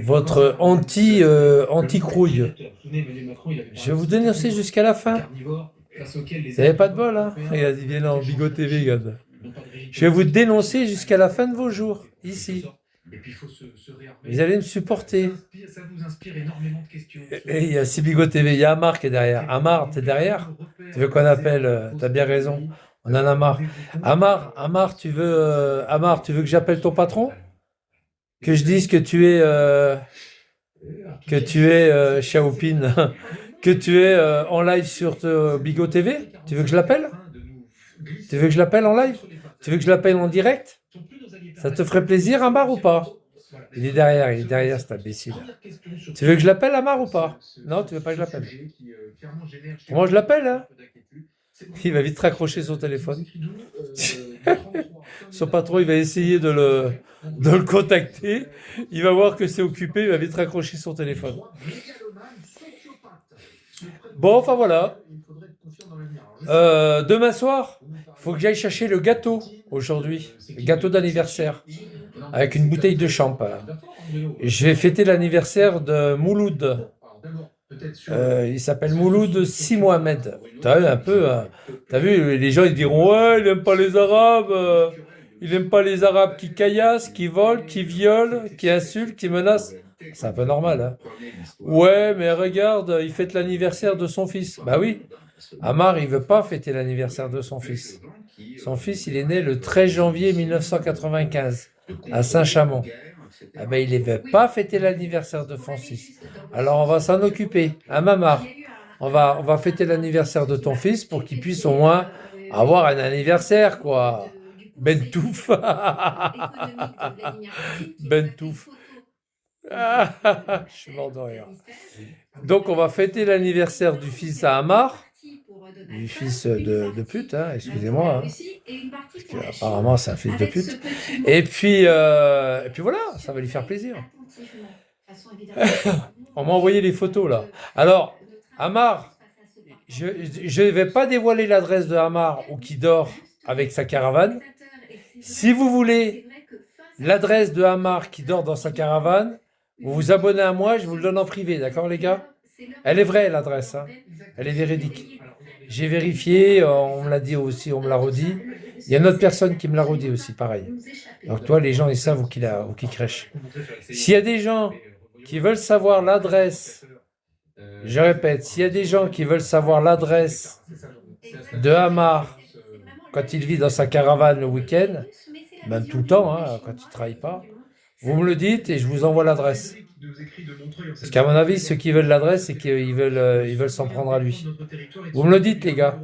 votre anti-crouille. Je vais vous dénoncer jusqu'à la fin. Vous n'avez pas de bol, hein? Regarde, il vient là en Bigot TV, regarde. Je vais vous dénoncer jusqu'à la fin de vos jours, ici. Vous allez me supporter. Et il y a Bigot TV, il y a Amar qui est derrière. Amar, t'es derrière? Tu veux qu'on appelle? T'as bien raison. On en a marre. Amar, tu veux que j'appelle ton patron? Que je dise que tu es Xiaopin, que tu es en live sur Bigot TV? Tu veux que je l'appelle? Tu veux que je l'appelle en live? Tu veux que je l'appelle en direct? Ça te ferait plaisir, Amar, ou pas? Il est derrière cet imbécile. Tu veux que je l'appelle, Amar, ou pas? Non, tu veux pas que je l'appelle? Comment je l'appelle, hein? Il va vite raccrocher son téléphone. Son patron, il va essayer de le contacter. Il va voir que c'est occupé, il va vite raccrocher son téléphone. Bon, enfin voilà. Demain soir, il faut que j'aille chercher le gâteau aujourd'hui. Le gâteau d'anniversaire. Avec une bouteille de champagne. Je vais fêter l'anniversaire de Mouloud. Il s'appelle Mouloud Si Mohamed. T'as vu un peu, hein. T'as vu, les gens ils diront ouais, il n'aime pas les Arabes, il n'aime pas les Arabes qui caillassent, qui volent, qui violent, qui insultent, qui menacent. C'est un peu normal, hein. Ouais, mais regarde, il fête l'anniversaire de son fils. Bah oui, Amar, il veut pas fêter l'anniversaire de son fils. Son fils, il est né le 13 janvier 1995 à Saint-Chamond. Eh ben, il ne veut pas fêter l'anniversaire de son fils. Alors, on va s'en occuper. À Mamar, on va fêter l'anniversaire de ton fils pour qu'il puisse au moins avoir un anniversaire, quoi. Bentouf. Bentouf. Je suis mort de rire. Donc, on va fêter l'anniversaire du fils à Amar, du fils de pute, hein, excusez-moi. Hein, parce qu'apparemment, c'est un fils de pute. Et puis voilà, ça va lui faire plaisir. On m'a envoyé les photos, là. Alors, Amar, je ne vais pas dévoiler l'adresse de Amar ou qui dort avec sa caravane. Si vous voulez l'adresse de Amar qui dort dans sa caravane, vous vous abonnez à moi, je vous le donne en privé, d'accord les gars? Elle est vraie l'adresse, hein. Elle est véridique. J'ai vérifié, on me l'a dit aussi, on me l'a redit. Il y a une autre personne qui me l'a redit aussi, pareil. Donc toi, les gens, ils savent où qu'ils crèchent. S'il y a des gens qui veulent savoir l'adresse, je répète, s'il y a des gens qui veulent savoir l'adresse de Amar quand il vit dans sa caravane le week-end, même tout le temps, hein, quand il ne travaille pas, vous me le dites et je vous envoie l'adresse. Parce qu'à mon avis, ceux qui veulent l'adresse, c'est qu'ils veulent s'en prendre à lui. Vous me le dites, les gars.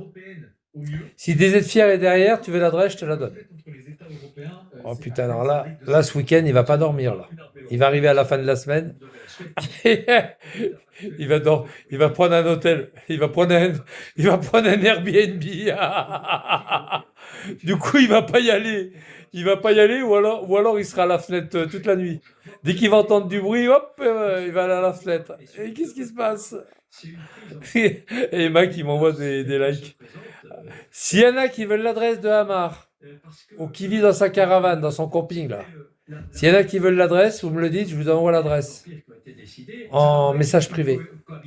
Si des êtes fiers et derrière, tu veux l'adresse, je te la donne. Oh putain, alors là, ce week-end, il va pas dormir, là. Il va arriver à la fin de la semaine. il va prendre un hôtel. Il va prendre un Airbnb. Du coup, il va pas y aller. Ou alors il sera à la fenêtre toute la nuit. Dès qu'il va entendre du bruit, hop, il va aller à la fenêtre. Et qu'est-ce qui se passe? Et Mac, il m'envoie des likes. S'il y en a qui veulent l'adresse de Hamar, ou qui vit dans sa caravane, dans son camping, là, s'il y en a qui veulent l'adresse, vous me le dites, je vous envoie l'adresse. En message privé.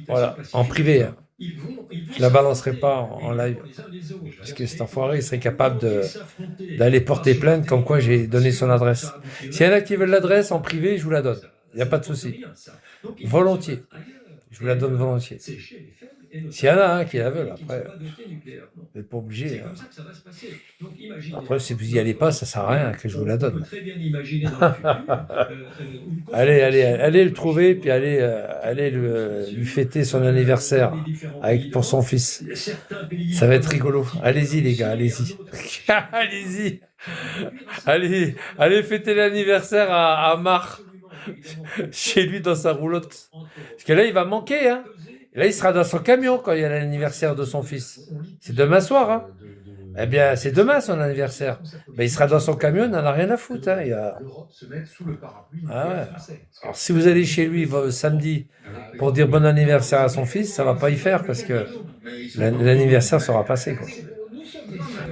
Voilà, en privé. Hein. Je la balancerai pas en live. Parce que cet enfoiré, il serait capable d'aller porter plainte comme quoi j'ai donné son adresse. S'il y en a qui veulent l'adresse en privé, je vous la donne. Il n'y a pas de souci. Volontiers. Je vous la donne volontiers. S'il y en a un qui la veut, après, vous n'êtes pas obligé. Hein. Après, si vous n'y allez pas, ça ne sert à rien que je vous la donne. allez le trouver, puis allez lui fêter son anniversaire pour son fils. Ça va être rigolo. Allez-y, les gars, allez-y. allez-y. Allez fêter l'anniversaire à Amar, chez lui dans sa roulotte. Parce que là, il va manquer, hein. Là, il sera dans son camion quand il y a l'anniversaire de son fils. C'est demain soir, hein. Eh bien, c'est demain son anniversaire. Ben, il sera dans son camion, il n'en a rien à foutre. Hein. Ah ouais. Alors, si vous allez chez lui samedi pour dire bon anniversaire à son fils, ça ne va pas y faire parce que l'anniversaire sera passé. Quoi.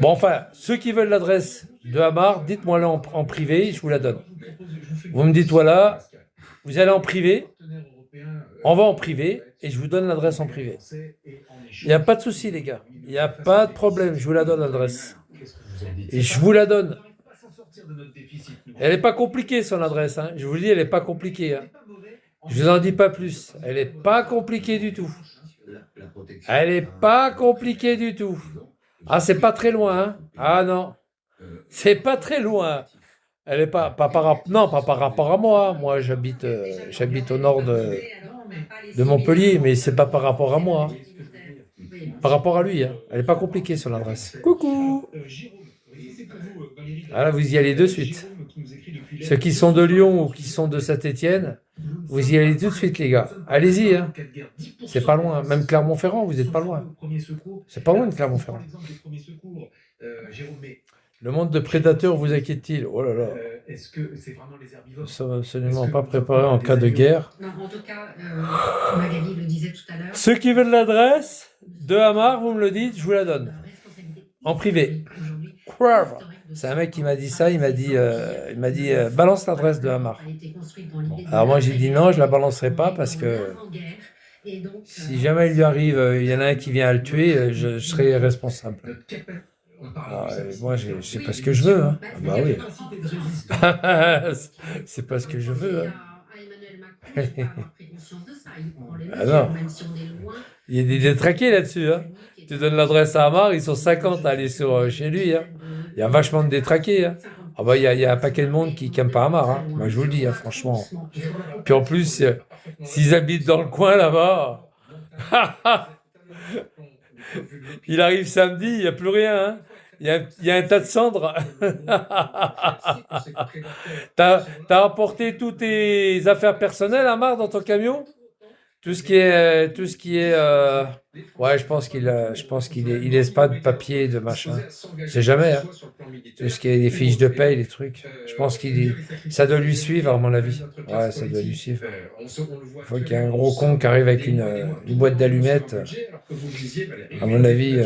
Bon, enfin, ceux qui veulent l'adresse de Hamar, dites-moi-la en privé, je vous la donne. Vous me dites, voilà, vous allez en privé, on va en privé, et je vous donne l'adresse en privé. Il n'y a pas de souci, les gars. Il n'y a pas de problème, je vous la donne, l'adresse. Et je vous la donne. Elle n'est pas compliquée, son adresse. Hein. Je vous le dis, elle n'est pas compliquée. Hein. Je vous en dis pas plus. Elle n'est pas compliquée du tout. Elle n'est pas compliquée du tout. Ah, c'est pas très loin. Hein. Ah non. C'est pas très loin. Elle est pas par rapport à moi. Moi, j'habite au nord de Montpellier, mais c'est pas par rapport à moi. Par rapport à lui. Hein. Elle n'est pas compliquée, son adresse. Coucou. Ah là, vous y allez de suite. Ceux qui sont de Lyon ou qui sont de Saint-Étienne, vous y allez tout de suite, les gars. Allez-y, hein. C'est pas loin. Même Clermont-Ferrand, vous n'êtes pas loin. C'est pas loin de Clermont-Ferrand. Le monde de prédateurs vous inquiète-t-il? Oh là là. Nous ne sommes absolument pas préparés en cas de guerre. Non, en tout cas, Magali le disait tout à l'heure. Ceux qui veulent l'adresse de Hamar, vous me le dites, je vous la donne. En privé. C'est un mec qui m'a dit ça, il m'a dit balance l'adresse de Hamar. Alors moi j'ai dit non, je la balancerai pas parce que si jamais il lui arrive, il y en a un qui vient à le tuer, je serai responsable. Alors, moi je sais pas ce que je veux. Hein. Ah bah oui. C'est pas ce que je veux. Hein. Ah non. Il y a des détraqués là-dessus. Hein. Tu donnes l'adresse à Hamar, ils sont 50 à aller chez lui. Hein. Il y a vachement de détraqués. Hein. Ah bah, il y a un paquet de monde qui n'aime pas Hamar. Hein. Moi, je vous le dis, hein, franchement. Puis en plus, s'ils habitent dans le coin là-bas, il arrive samedi, il n'y a plus rien. Hein. Il y a un tas de cendres. T'as apporté toutes tes affaires personnelles, Hamar, dans ton camion? Tout ce qui est, ouais, je pense qu'il laisse pas de papier, de machin. C'est jamais, hein. Tout ce qui est des fiches de paye, les trucs. Je pense ça doit lui suivre, à mon avis. Ouais, ça doit lui suivre. Il faut qu'il y ait un gros con qui arrive avec une boîte d'allumettes. À mon avis,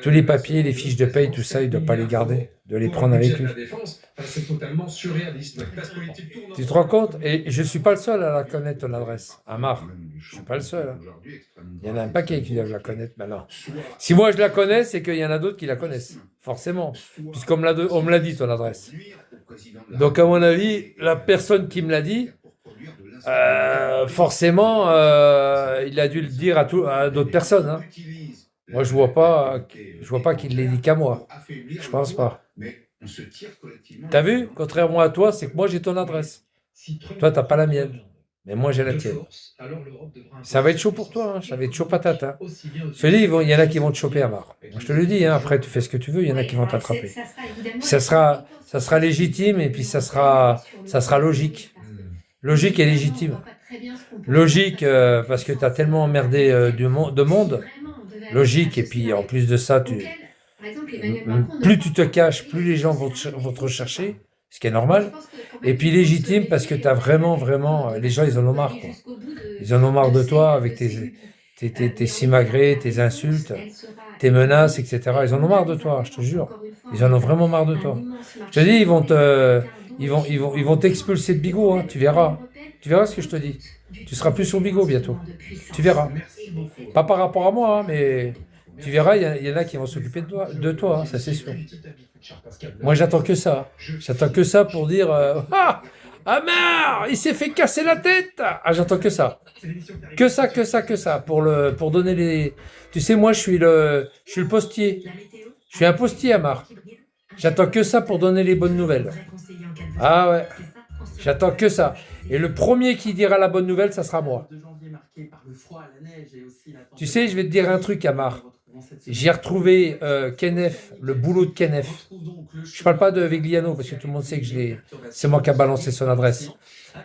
tous les papiers, les fiches de paye, tout ça, il doit pas les garder, de les prendre avec lui. Tu te rends compte? Et je suis pas le seul à la connaître, ton adresse. Hamar. Je suis pas le seul. Hein. Il y en a un paquet qui doivent la connaître maintenant. Si moi je la connais, c'est qu'il y en a d'autres qui la connaissent. Forcément. Puisqu'on me l'a dit, ton adresse. Donc, à mon avis, la personne qui me l'a dit, forcément, il a dû le dire à d'autres personnes. Hein. Moi, je vois pas qu'il l'ait dit qu'à moi. Je pense pas. T'as vu? Contrairement à toi, c'est que moi j'ai ton adresse. Toi, t'as pas la mienne. Mais moi j'ai la tienne. Ça va être chaud pour toi, hein. Ça va être chaud patate. Hein. Je te dis, il y en a qui vont te choper à Hamar. Moi, je te le dis, hein. Après tu fais ce que tu veux, il y en a qui vont t'attraper. Ça sera légitime et puis ça sera logique. Logique et légitime. Logique parce que tu as tellement emmerdé de monde. Logique, et puis en plus de ça, plus tu te caches, plus les gens vont te rechercher, ce qui est normal. Et puis légitime parce que tu as vraiment, les gens ils en ont marre. Quoi. Ils en ont marre de toi avec tes simagrées, tes insultes, tes menaces, etc. Ils en ont marre de toi, je te jure. Ils en ont vraiment marre de toi. Je te dis, ils vont t'expulser de Bigot, hein, tu verras. Tu verras ce que je te dis. Tu seras plus sur Bigot bientôt. Tu verras. Pas par rapport à moi, hein, mais tu verras, il y en a qui vont s'occuper de toi, hein, ça c'est sûr. Moi j'attends que ça. J'attends que ça pour dire ah, Hamar, il s'est fait casser la tête. Ah, j'attends que ça. Que ça. Pour donner les. Tu sais, moi je suis le postier. Je suis un postier, Hamar. J'attends que ça pour donner les bonnes nouvelles. Ah ouais. J'attends que ça. Et le premier qui dira la bonne nouvelle, ça sera moi. Tu sais, je vais te dire un truc, Hamar. J'ai retrouvé Kenneth, le boulot de Kenneth. Je ne parle pas de Vegliano, parce que tout le monde sait que c'est moi qui a balancé son adresse.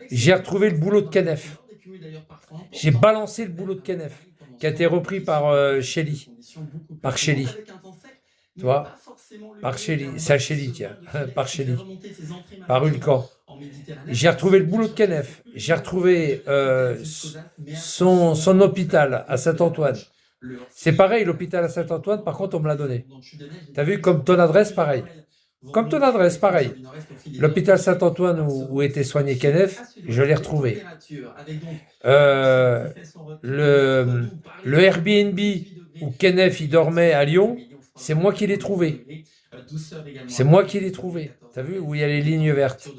J'ai retrouvé le boulot de Kenneth. J'ai balancé le boulot de Kenneth, qui a été repris par Shelly. Par Shelly. Tu vois? Par Shelly. C'est à Shelly, tiens. Par Shelly. Par Ulcan. J'ai retrouvé le boulot de Kenneth. J'ai retrouvé son hôpital à Saint-Antoine. C'est pareil, l'hôpital à Saint-Antoine, par contre, on me l'a donné. T'as vu, comme ton adresse, pareil. Comme ton adresse, pareil. L'hôpital Saint-Antoine où était soigné Kenneth, je l'ai retrouvé. Le Airbnb où Kenneth il dormait à Lyon, c'est moi qui l'ai trouvé. C'est moi qui l'ai trouvé. T'as vu où il y a les lignes vertes.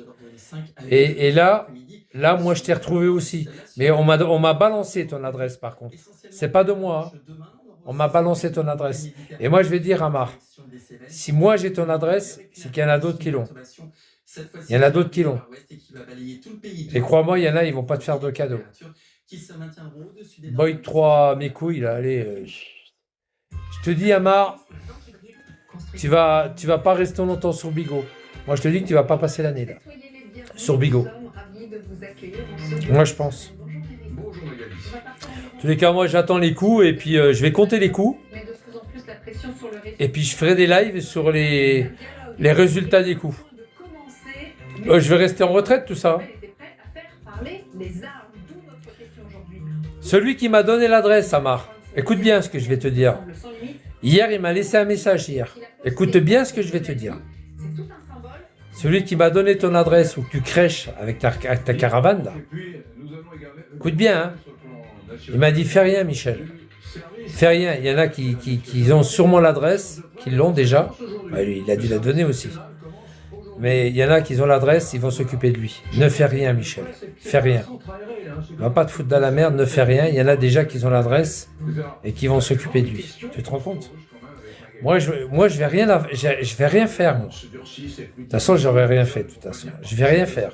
Et là, moi je t'ai retrouvé aussi. Mais on m'a balancé ton adresse par contre. C'est pas de moi. Hein. On m'a balancé ton adresse. Et moi je vais dire Amar, si moi j'ai ton adresse, c'est qu'il y en a d'autres qui l'ont. Il y en a d'autres qui l'ont. Et crois-moi, il y en a, ils vont pas te faire de cadeaux. Boy 3, mes couilles, là, allez. Je te dis, Amar, tu vas pas rester longtemps sur Bigot. Moi, je te dis que tu vas pas passer l'année, là. Sur Bigot. Moi, je pense. En tous les cas, moi, j'attends les coups et puis je vais compter les coups. Et puis, je ferai des lives sur les résultats des coups. Je vais rester en retraite, tout ça. Celui qui m'a donné l'adresse, Amar, écoute bien ce que je vais te dire. Hier, il m'a laissé un message hier. Écoute bien ce que je vais te dire. Celui qui m'a donné ton adresse où tu crèches avec ta caravane, là. Écoute bien, hein. Il m'a dit, fais rien, Michel. Fais rien. Il y en a qui ont sûrement l'adresse, qui l'ont déjà. Bah, lui, il a dû la donner aussi. Mais il y en a qui ont l'adresse, ils vont s'occuper de lui. Ne fais rien, Michel. Fais rien. Va pas te foutre dans la merde, ne fais rien. Il y en a déjà qui ont l'adresse et qui vont s'occuper de lui. Tu te rends compte ? Moi, je vais rien faire, moi. De toute façon, j'aurais rien fait, de toute façon. Je vais rien faire.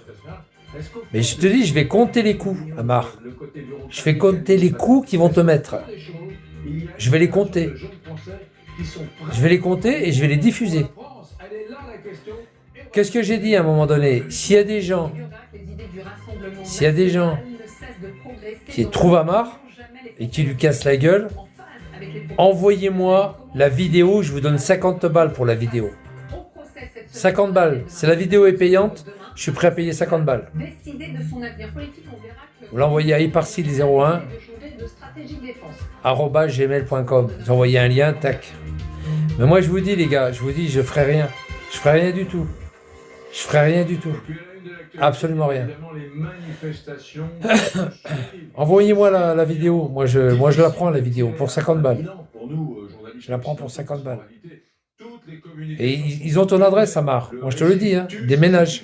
Mais je te dis, je vais compter les coups, Amar. Je vais compter les coups qu'ils vont te mettre. Je vais les compter. Je vais les compter et je vais les diffuser. Qu'est-ce que j'ai dit à un moment donné ? S'il y a des gens qui trouvent Amar et qui lui cassent la gueule, envoyez-moi la vidéo, je vous donne 50 balles pour la vidéo. 50 balles. Si la vidéo est payante, je suis prêt à payer 50 balles. Vous l'envoyez à iparsil01 @gmail.com. Vous envoyez un lien, tac. Mais moi je vous dis les gars, je ferai rien. Je ferai rien du tout. Je ferai rien du tout. Absolument rien. Envoyez-moi la vidéo. Moi je la prends la vidéo pour 50 balles. Je la prends pour 50 balles. Et ils ont ton adresse, Amar. Moi je te le dis, hein. Déménage.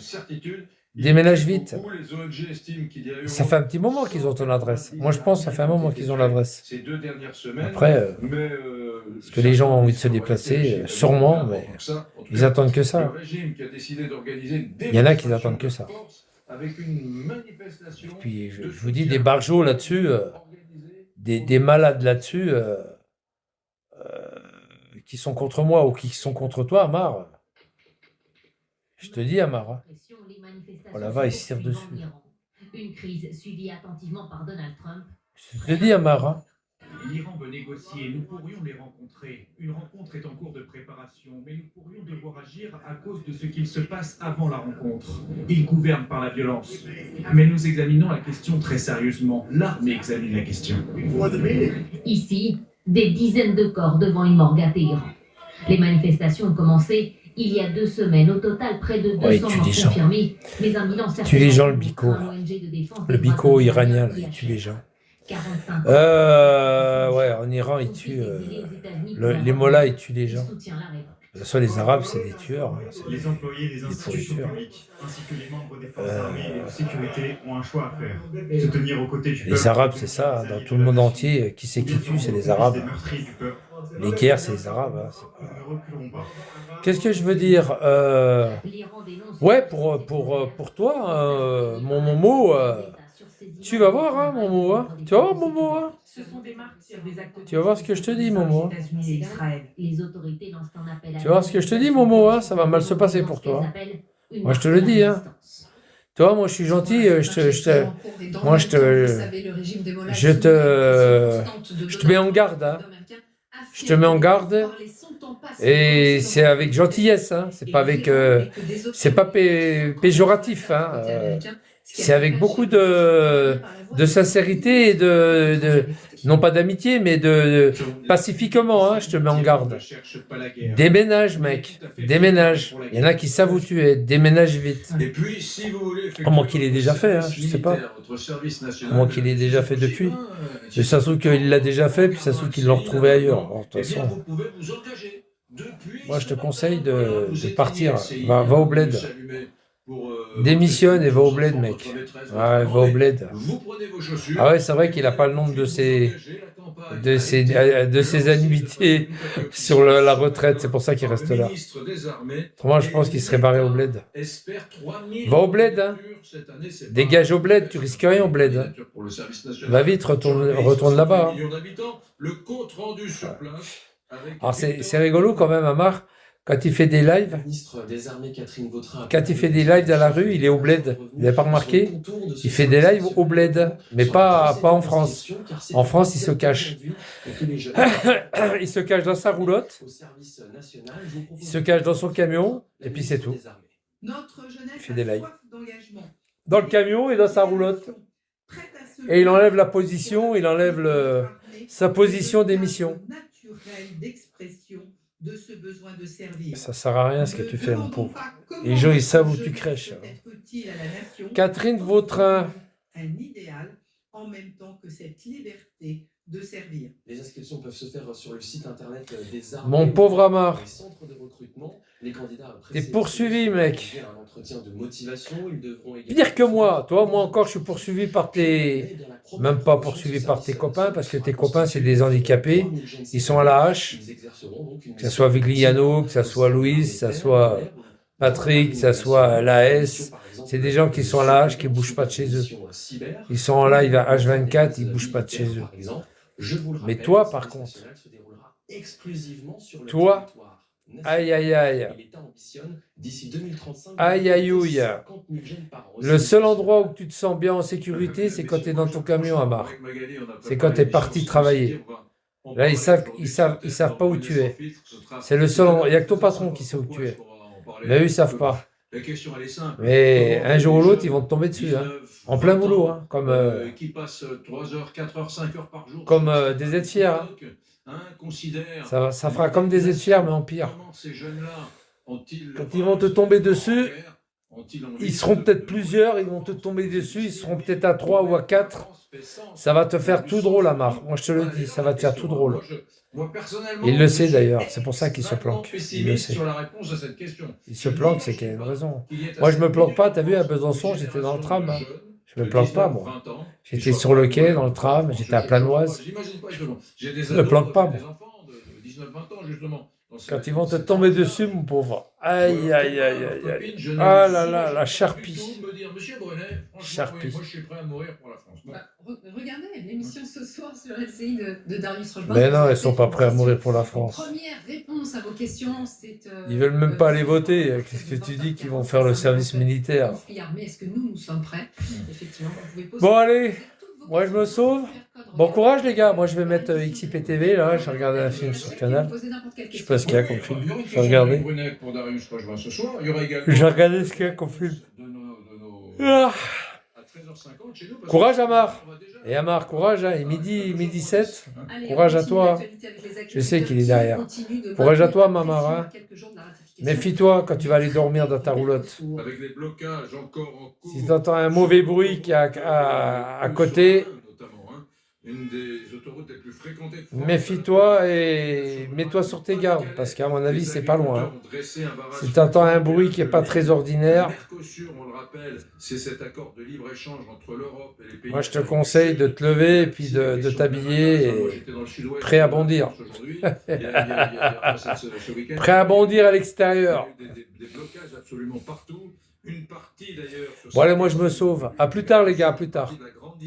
Déménage vite. Ça fait un petit moment qu'ils ont ton adresse. Moi je pense que ça fait un moment qu'ils ont l'adresse. Après, est-ce que les gens ont envie de se déplacer ? Sûrement, mais ils attendent que ça. Il y en a qui attendent que ça. Et puis je vous dis, des barjots là-dessus, des malades là-dessus, qui sont contre moi ou qui sont contre toi, Amar. Je te dis, Amar. Hein. Oh là-bas, ils se tirent dessus. Une crise suivie attentivement par Donald Trump. Je te dis, Amar. Hein. L'Iran veut négocier, nous pourrions les rencontrer. Une rencontre est en cours de préparation, mais nous pourrions devoir agir à cause de ce qu'il se passe avant la rencontre. Ils gouvernent par la violence. Mais nous examinons la question très sérieusement. L'armée examine la question. Ici, des dizaines de corps devant une morgue à Téhéran. Les manifestations ont commencé il y a 2 semaines. Au total, près de 200 morts confirmés. Mais un bilan tue les gens, le bico. Le bico iranien, là, il tue les gens. Ouais, en Iran, ils tuent. Les mollahs, ils tuent les gens. De toute façon, les Arabes, c'est des tueurs. Hein, les employés des institutions publiques, ainsi que les membres des forces armées et de sécurité, ont un choix à faire. Se tenir aux côtés du peuple. Les Arabes, c'est ça. Hein, dans tout le monde entier, qui c'est qui tue, c'est les Arabes. Les guerres, c'est les Arabes. Hein, c'est pas... Qu'est-ce que je veux dire Ouais, pour toi, mon Momo, tu vas voir, hein, Momo. Hein, tu vas voir, Momo. Hein, tu vas voir ce que je te dis, Momo. Tu vas voir ce que je te dis, Momo. Hein, ça va mal se passer pour toi. Moi, je te le dis. Hein. Toi, moi, je suis gentil. Je te mets en garde. Hein. Je te mets en garde. Et c'est avec gentillesse. Hein. C'est pas avec. C'est pas péjoratif. Hein. c'est avec beaucoup de sincérité et non pas d'amitié, mais pacifiquement, hein, je te mets en garde. Déménage, mec, déménage. Il y en a qui savent où tu es, déménage vite. Et puis, si vous voulez À moins qu'il ait déjà fait, hein, je sais pas. À moins qu'il ait déjà fait depuis. Mais ça se trouve qu'il l'a déjà fait, puis ça se trouve qu'ils l'ont retrouvé ailleurs. Alors, de toute façon, moi je te conseille de partir. Va au bled. Démissionne et va au bled, mec. Ouais, va au bled. Ah ouais, c'est vrai qu'il n'a pas le nombre de ses annuités sur la retraite. C'est pour ça qu'il reste là. Autrement, je pense qu'il serait barré au bled. Va au bled, hein. Dégage au bled, tu risques rien au bled. Hein. Va vite, retourne là-bas. Hein. Alors c'est rigolo quand même, Amar. Quand il fait des lives, dans la rue, il est au bled. Vous n'avez pas remarqué? Il fait des lives au bled, mais pas en France. En France, il se cache. Il se cache dans sa roulotte, il se cache dans son camion, et puis c'est tout. Il fait des lives. Dans le camion et dans sa roulotte. Et il enlève la position, il enlève sa position d'émission. De ce besoin de servir. Ça sert à rien ce que tu fais, mon pauvre. Les gens, ils savent où tu crèches. Catherine Vautrin. Un idéal en même temps que cette liberté de servir. Les inscriptions peuvent se faire sur le site internet des armées. Mon pauvre Amar. Les centres de recrutement, les candidats. T'es poursuivi, mec. Un entretien de motivation, ils devront Pire que moi. Toi, moi encore, je suis poursuivi par même pas poursuivi par tes copains, parce que tes copains, c'est des handicapés. Ils sont à la hache. Que ce soit Vigliano, que ce soit Louise, que ce soit Patrick, que ce soit l'AS. C'est des gens qui sont à la hache, qui ne bougent pas de chez eux. Ils sont en live à H24, ils ne bougent pas de chez eux. Mais toi, par contre, toi, aïe aïe aïe, aïe aïe aïe, le seul endroit où tu te sens bien en sécurité, c'est quand tu es dans ton camion, Amar. C'est quand tu es parti travailler. Là, ils savent pas où tu es. C'est le seul endroit. Il n'y a que ton patron qui sait où tu es. Mais eux, ils ne savent pas. Mais un jour ou l'autre, ils vont te tomber dessus. Hein. En plein boulot. Hein. Comme des aides fiers. Hein. Ça fera comme des aides fiers, mais en pire. Quand ils vont te tomber dessus, ils seront peut-être plusieurs, ils vont te tomber dessus, ils seront peut-être à 3 ou à 4. Ça va te faire tout drôle, Amar. Moi, je te le dis, ça va te faire tout drôle. Il le sait d'ailleurs, c'est pour ça qu'il se planque. Il le sait. Il se planque, c'est qu'il y a une raison. Moi, je me planque pas, t'as vu, à Besançon, j'étais dans le tram. Hein. Je me planque pas, moi. J'étais sur le quai, dans le tram, j'étais à Planoise. Je me planque pas, moi. Quand ils vont te tomber dessus, mon pauvre. Aïe, aïe, aïe, aïe, aïe. Ah là là, la charpie. Charpie. Moi, je suis prêt à mourir pour la France. Regardez l'émission ce soir sur LCI de Darius Rochebin. Mais non, ils sont pas prêts à mourir pour la France. Première réponse à vos questions, c'est... Ils veulent même pas aller voter. Qu'est-ce que tu dis qu'ils vont faire le service militaire? Est-ce que nous sommes prêts? Effectivement, vous pouvez poser... Bon, allez, moi je me sauve. Bon courage les gars, moi je vais mettre XIPTV là, je vais regarder un film sur le canal. Je sais pas ce qu'il y a comme film. Je vais regarder. Je vais regarder ce qu'il y a comme film. Ah. Courage Amar. Et Amar, courage, hein. Et midi 7. Courage à toi. Je sais qu'il est derrière. Courage à toi Mamar. Hein. Méfie-toi quand tu vas aller dormir dans ta roulotte. Si tu entends un mauvais bruit qui est à côté, une des autoroutes les plus fréquentées de France. Méfie-toi et mets-toi sur tes gardes, parce qu'à mon avis, c'est pas loin. Si tu entends un bruit qui n'est pas très ordinaire, moi je te conseille de te lever et puis de t'habiller et prêt à bondir. Prêt à bondir à l'extérieur. Bon allez, moi je me sauve. À plus tard les gars, à plus tard.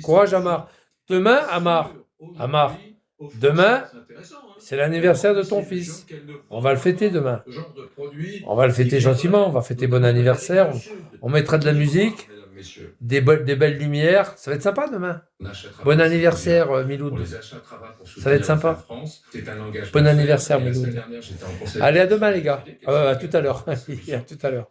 Courage Amar. Demain, Amar, demain, c'est l'anniversaire de ton fils. On va le fêter demain. On va le fêter gentiment, on va fêter bon anniversaire. On mettra de la musique, des belles lumières. Ça va être sympa demain. Bon anniversaire, Miloud. Ça va être sympa. Bon anniversaire, Miloud. Allez, à demain, les gars. À tout à l'heure. À tout à l'heure.